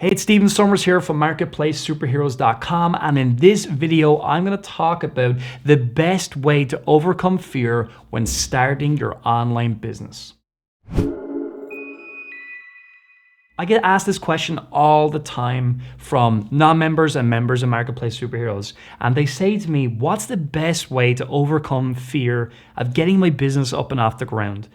Hey, it's Steven Summers here from MarketplaceSuperheroes.com, and in this video, I'm going to talk about the best way to overcome fear when starting your online business. I get asked this question all the time from non-members and members of Marketplace Superheroes, and they say to me, what's the best way to overcome fear of getting my business up and off the ground?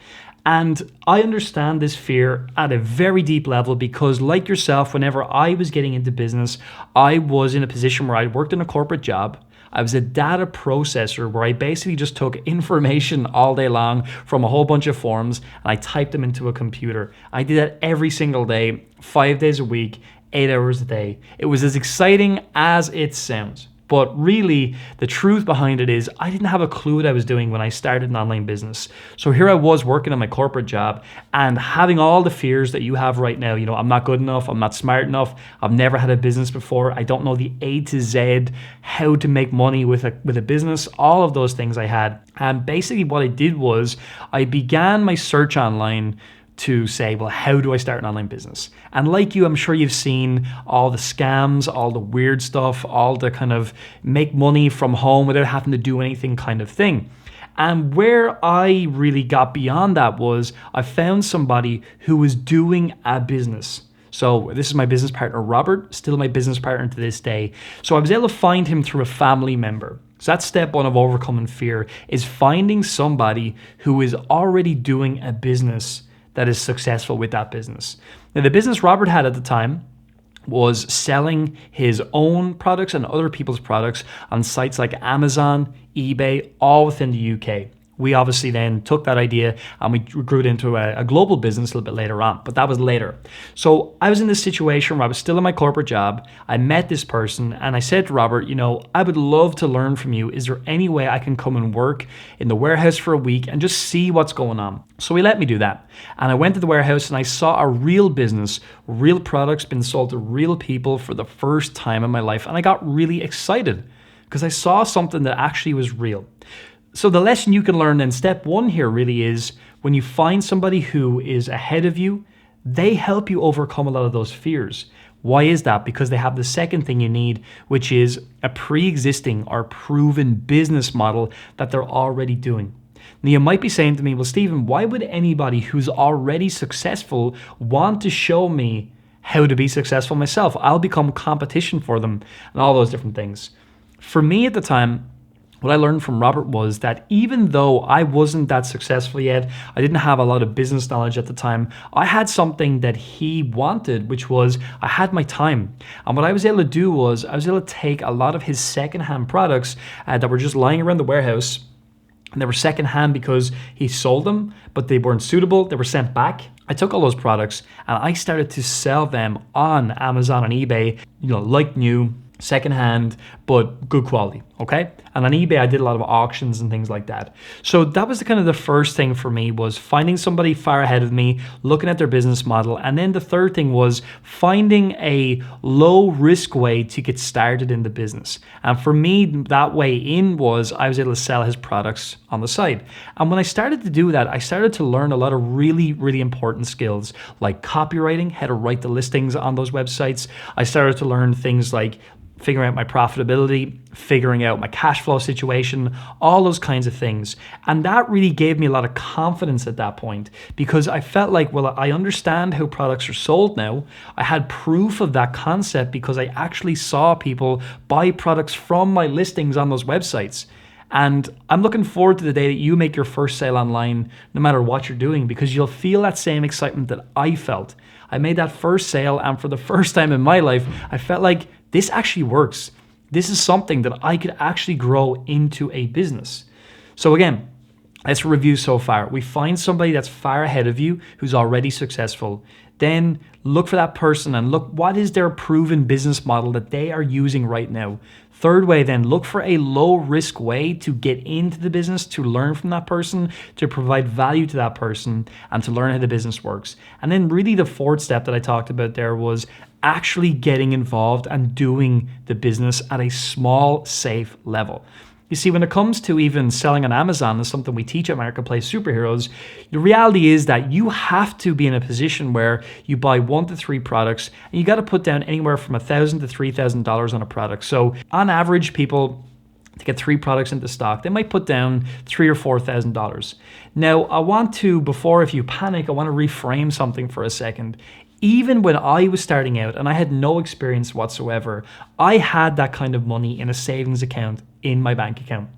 And I understand this fear at a very deep level because, like yourself, whenever I was getting into business, I was in a position where I worked in a corporate job. I was a data processor where I basically just took information all day long from a whole bunch of forms and I typed them into a computer. I did that every single day, 5 days a week, 8 hours a day. It was as exciting as it sounds. But really, the truth behind it is I didn't have a clue what I was doing when I started an online business. So here I was working in my corporate job and having all the fears that you have right now. You know, I'm not good enough, I'm not smart enough, I've never had a business before, I don't know the A to Z, how to make money with a business, all of those things I had. And basically what I did was I began my search online to say, well, how do I start an online business? And like you, I'm sure you've seen all the scams, all the weird stuff, all the kind of make money from home without having to do anything kind of thing. And where I really got beyond that was I found somebody who was doing a business. So this is my business partner, Robert, still my business partner to this day. So I was able to find him through a family member. So that's step one of overcoming fear, is finding somebody who is already doing a business that is successful with that business. Now, the business Robert had at the time was selling his own products and other people's products on sites like Amazon, eBay, all within the UK. We obviously then took that idea and we grew it into a global business a little bit later on, but that was later. So I was in this situation where I was still in my corporate job. I met this person and I said to Robert, you know, I would love to learn from you. Is there any way I can come and work in the warehouse for a week and just see what's going on? So he let me do that. And I went to the warehouse and I saw a real business, real products being sold to real people for the first time in my life. And I got really excited because I saw something that actually was real. So the lesson you can learn in step one here really is when you find somebody who is ahead of you, they help you overcome a lot of those fears. Why is that? Because they have the second thing you need, which is a pre-existing or proven business model that they're already doing. Now you might be saying to me, well, Stephen, why would anybody who's already successful want to show me how to be successful myself? I'll become competition for them and all those different things. For me at the time, what I learned from Robert was that even though I wasn't that successful yet, I didn't have a lot of business knowledge at the time, I had something that he wanted, which was I had my time. And what I was able to do was I was able to take a lot of his secondhand products that were just lying around the warehouse, and they were secondhand because he sold them, but they weren't suitable, they were sent back. I took all those products and I started to sell them on Amazon and eBay, you know, like new, secondhand, but good quality, okay? And on eBay, I did a lot of auctions and things like that. So that was the first thing for me, was finding somebody far ahead of me, looking at their business model. And then the third thing was finding a low risk way to get started in the business. And for me, that way in was I was able to sell his products on the side. And when I started to do that, I started to learn a lot of really, really important skills like copywriting, how to write the listings on those websites. I started to learn things like figuring out my profitability, figuring out my cash flow situation, all those kinds of things. And that really gave me a lot of confidence at that point because I felt like, well, I understand how products are sold now. I had proof of that concept because I actually saw people buy products from my listings on those websites. And I'm looking forward to the day that you make your first sale online, no matter what you're doing, because you'll feel that same excitement that I felt. I made that first sale, and for the first time in my life, I felt like this actually works. This is something that I could actually grow into a business. So again, let's review so far. We find somebody that's far ahead of you who's already successful. Then look for that person and look what is their proven business model that they are using right now. Third way, then look for a low risk way to get into the business, to learn from that person, to provide value to that person, and to learn how the business works. And then really the fourth step that I talked about there was actually getting involved and doing the business at a small, safe level. You see, when it comes to even selling on Amazon, is something we teach at Marketplace Superheroes, the reality is that you have to be in a position where you buy 1 to 3 products and you got to put down anywhere from $1,000 to $3,000 on a product. So on average, people to get 3 products into stock, they might put down $3,000 or $4,000. Now, I want to, before if you panic, I want to reframe something for a second. Even when I was starting out and I had no experience whatsoever, I had that kind of money in a savings account in my bank account.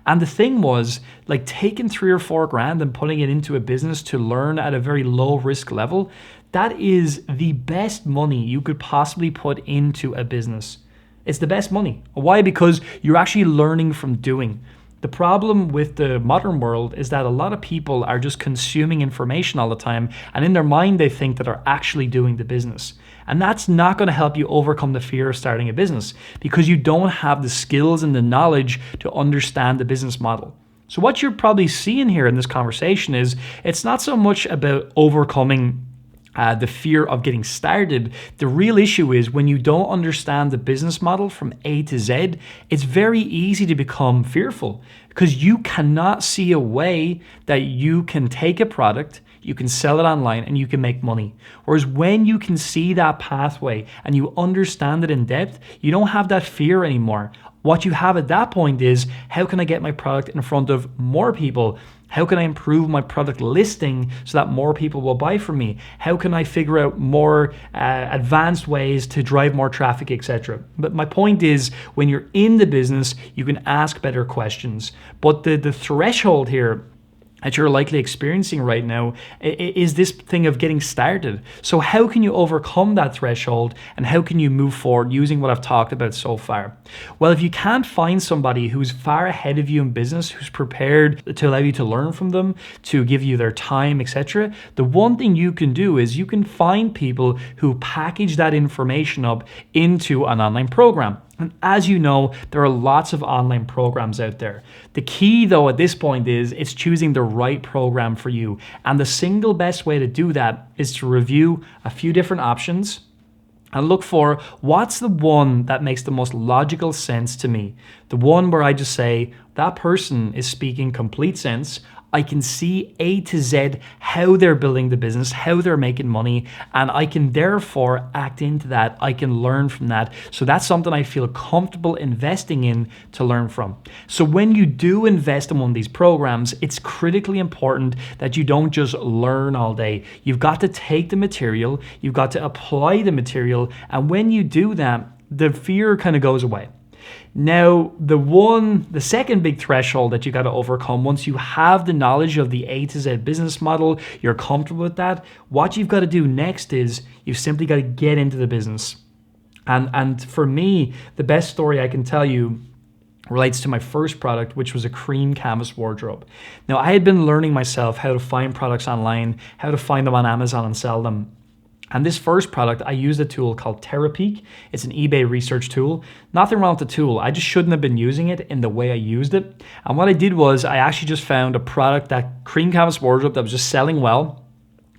And the thing was, like, taking 3 or 4 grand and putting it into a business to learn at a very low risk level, that is the best money you could possibly put into a business. It's the best money. Why? Because you're actually learning from doing. The problem with the modern world is that a lot of people are just consuming information all the time, and in their mind they think that they're actually doing the business. And that's not going to help you overcome the fear of starting a business, because you don't have the skills and the knowledge to understand the business model. So what you're probably seeing here in this conversation is it's not so much about overcoming the fear of getting started. The real issue is when you don't understand the business model from A to Z, it's very easy to become fearful because you cannot see a way that you can take a product, you can sell it online, and you can make money. Whereas when you can see that pathway and you understand it in depth, you don't have that fear anymore. What you have at that point is, how can I get my product in front of more people? How can I improve my product listing so that more people will buy from me? How can I figure out more advanced ways to drive more traffic, etc.? But my point is, when you're in the business, you can ask better questions. But the threshold here that you're likely experiencing right now is this thing of getting started. So how can you overcome that threshold, and how can you move forward using what I've talked about so far? Well, if you can't find somebody who's far ahead of you in business, who's prepared to allow you to learn from them, to give you their time, etc., the one thing you can do is you can find people who package that information up into an online program. And as you know, there are lots of online programs out there. The key though at this point is it's choosing the right program for you. And the single best way to do that is to review a few different options and look for what's the one that makes the most logical sense to me. The one where I just say, that person is speaking complete sense. I can see A to Z how they're building the business, how they're making money, and I can therefore act into that. I can learn from that. So that's something I feel comfortable investing in to learn from. So when you do invest in one of these programs, it's critically important that you don't just learn all day. You've got to take the material, you've got to apply the material, and when you do that, the fear kind of goes away. Now, the second big threshold that you got to overcome once you have the knowledge of the A to Z business model, you're comfortable with that, what you've got to do next is you've simply got to get into the business. And for me, the best story I can tell you relates to my first product, which was a cream canvas wardrobe. Now, I had been learning myself how to find products online, how to find them on Amazon and sell them. And this first product, I used a tool called Terapeak. It's an eBay research tool. Nothing wrong with the tool. I just shouldn't have been using it in the way I used it. And what I did was I actually just found a product, that cream canvas wardrobe, that was just selling well.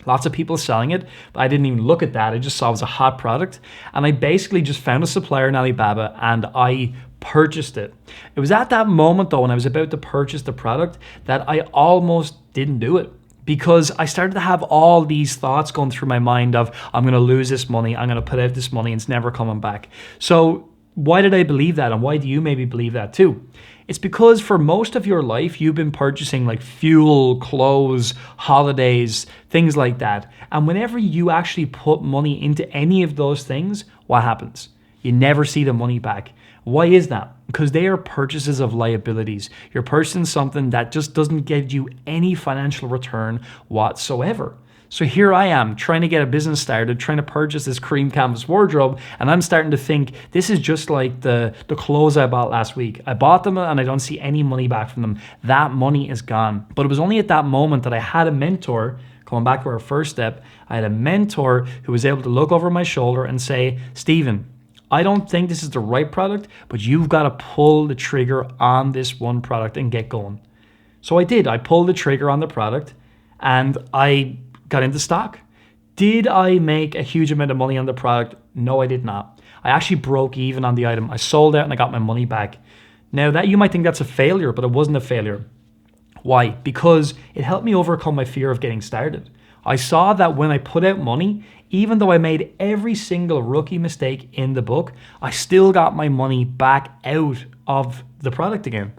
Lots of people selling it, but I didn't even look at that. I just saw it was a hot product. And I basically just found a supplier in Alibaba and I purchased it. It was at that moment though, when I was about to purchase the product, that I almost didn't do it. Because I started to have all these thoughts going through my mind of, I'm going to lose this money, I'm going to put out this money, and it's never coming back. So why did I believe that? And why do you maybe believe that too? It's because for most of your life, you've been purchasing like fuel, clothes, holidays, things like that. And whenever you actually put money into any of those things, what happens? You never see the money back. Why is that? Because they are purchases of liabilities. You're purchasing something that just doesn't get you any financial return whatsoever. So here I am trying to get a business started, trying to purchase this cream canvas wardrobe, and I'm starting to think this is just like the clothes I bought last week. I bought them and I don't see any money back from them. That money is gone. But it was only at that moment that I had a mentor. Going back to our first step, I had a mentor who was able to look over my shoulder and say, Stephen, I don't think this is the right product, but you've got to pull the trigger on this one product and get going. So I did. I pulled the trigger on the product and I got into stock. Did I make a huge amount of money on the product? No, I did not. I actually broke even on the item. I sold out and I got my money back. Now that you might think that's a failure, but it wasn't a failure. Why? Because it helped me overcome my fear of getting started. I saw that when I put out money, even though I made every single rookie mistake in the book, I still got my money back out of the product again.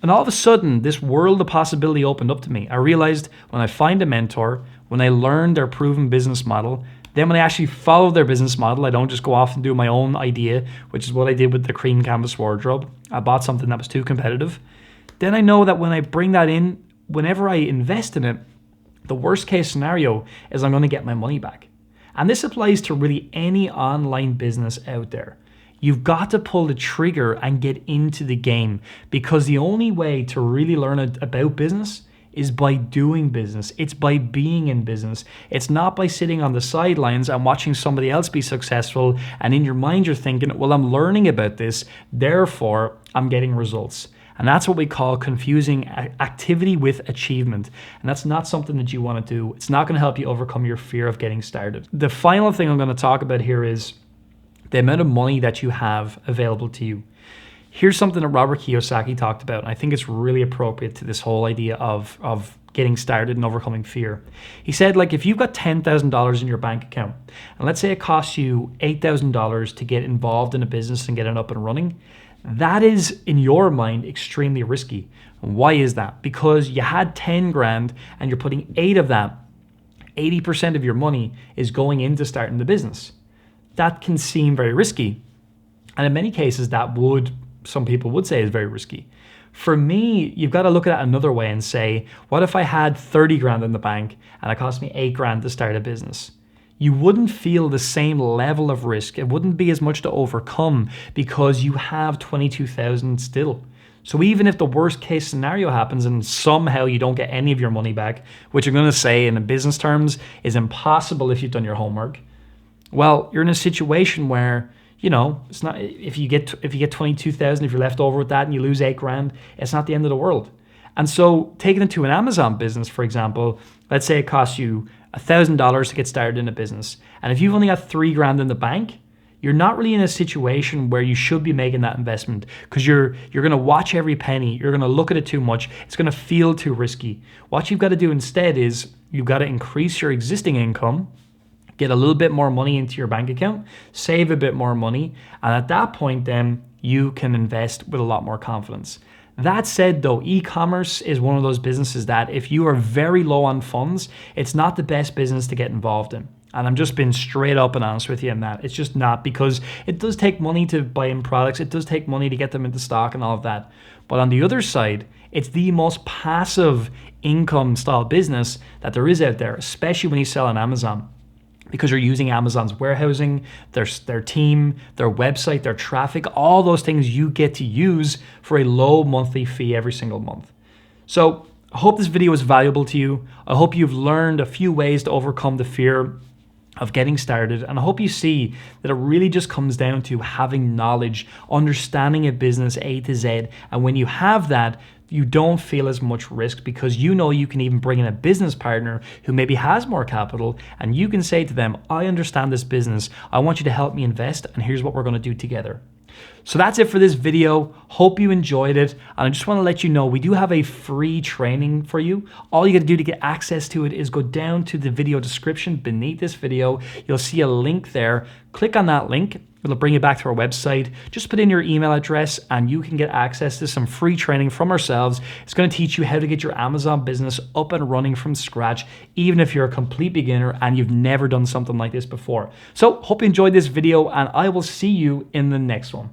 And all of a sudden, this world of possibility opened up to me. I realized when I find a mentor, when I learn their proven business model, then when I actually follow their business model, I don't just go off and do my own idea, which is what I did with the cream canvas wardrobe. I bought something that was too competitive. Then I know that when I bring that in, whenever I invest in it, the worst case scenario is I'm going to get my money back. And this applies to really any online business out there. You've got to pull the trigger and get into the game, because the only way to really learn about business is by doing business. It's by being in business. It's not by sitting on the sidelines and watching somebody else be successful, and in your mind you're thinking, well, I'm learning about this, therefore I'm getting results. And that's what we call confusing activity with achievement. And that's not something that you want to do. It's not going to help you overcome your fear of getting started. The final thing I'm going to talk about here is the amount of money that you have available to you. Here's something that Robert Kiyosaki talked about, and I think it's really appropriate to this whole idea of getting started and overcoming fear. He said, like, if you've got $10,000 in your bank account, and let's say it costs you $8,000 to get involved in a business and get it up and running, that is, in your mind, extremely risky. And why is that? Because you had 10 grand and you're putting 8 of that, 80% of your money is going into starting the business. That can seem very risky. And in many cases, some people would say is very risky. For me, you've got to look at it another way and say, what if I had 30 grand in the bank and it cost me 8 grand to start a business? You wouldn't feel the same level of risk. It wouldn't be as much to overcome because you have 22,000 still. So even if the worst case scenario happens and somehow you don't get any of your money back, which I'm going to say in business terms is impossible if you've done your homework, well, you're in a situation where, it's not, if you get 22,000, if you're left over with that and you lose 8 grand, it's not the end of the world. And so taking it to an Amazon business, for example, let's say it costs you $1,000 to get started in a business. And if you've only got 3 grand in the bank, you're not really in a situation where you should be making that investment, because you're going to watch every penny. You're going to look at it too much. It's going to feel too risky. What you've got to do instead is you've got to increase your existing income, get a little bit more money into your bank account, save a bit more money. And at that point, then you can invest with a lot more confidence. That said, though, e-commerce is one of those businesses that if you are very low on funds, it's not the best business to get involved in. And I'm just being straight up and honest with you on that. It's just not, because it does take money to buy in products. It does take money to get them into stock and all of that. But on the other side, it's the most passive income style business that there is out there, especially when you sell on Amazon. Because you're using Amazon's warehousing, their team, their website, their traffic, all those things you get to use for a low monthly fee every single month. So I hope this video was valuable to you. I hope you've learned a few ways to overcome the fear of getting started. And I hope you see that it really just comes down to having knowledge, understanding a business A to Z. And when you have that, you don't feel as much risk, because you can even bring in a business partner who maybe has more capital, and you can say to them, I understand this business. I want you to help me invest, and here's what we're going to do together. So that's it for this video. Hope you enjoyed it. And I just want to let you know, we do have a free training for you. All you got to do to get access to it is go down to the video description beneath this video. You'll see a link there. Click on that link. It'll bring you back to our website. Just put in your email address and you can get access to some free training from ourselves. It's going to teach you how to get your Amazon business up and running from scratch, even if you're a complete beginner and you've never done something like this before. So hope you enjoyed this video, and I will see you in the next one.